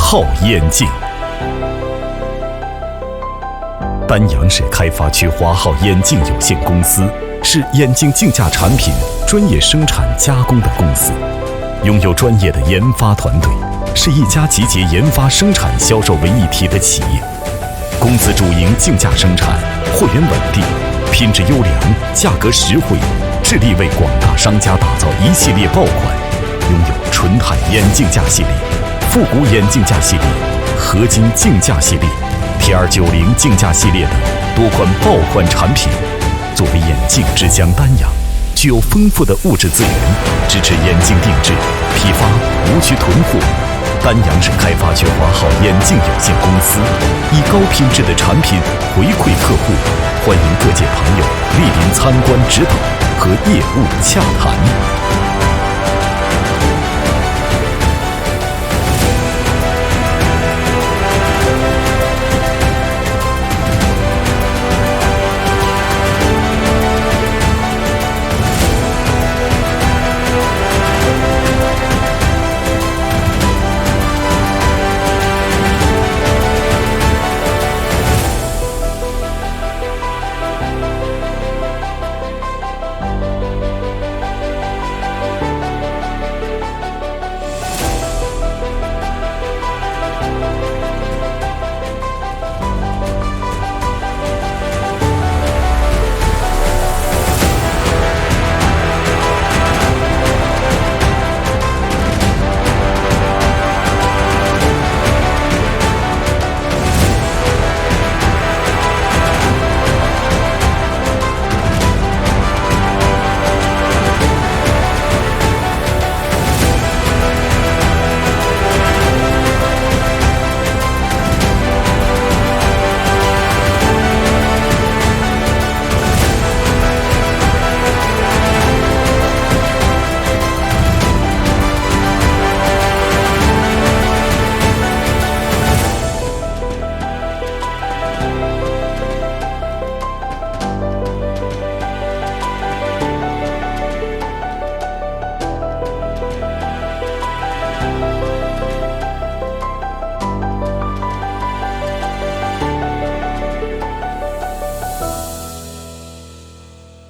浩眼镜。丹阳市开发区华浩眼镜有限公司是眼镜镜架产品专业生产加工的公司，拥有专业的研发团队，是一家集结研发、生产、销售为一体的企业。公司主营镜架生产，货源稳定，品质优良，价格实惠，致力为广大商家打造一系列爆款，拥有纯钛眼镜架系列、复古眼镜架系列、合金镜架系列、TR90镜架系列等多款爆款产品。作为眼镜之乡丹阳，具有丰富的物质资源，支持眼镜定制、批发、无需囤货。丹阳市开发区华浩眼镜有限公司以高品质的产品回馈客户，欢迎各界朋友莅临参观指导和业务洽谈。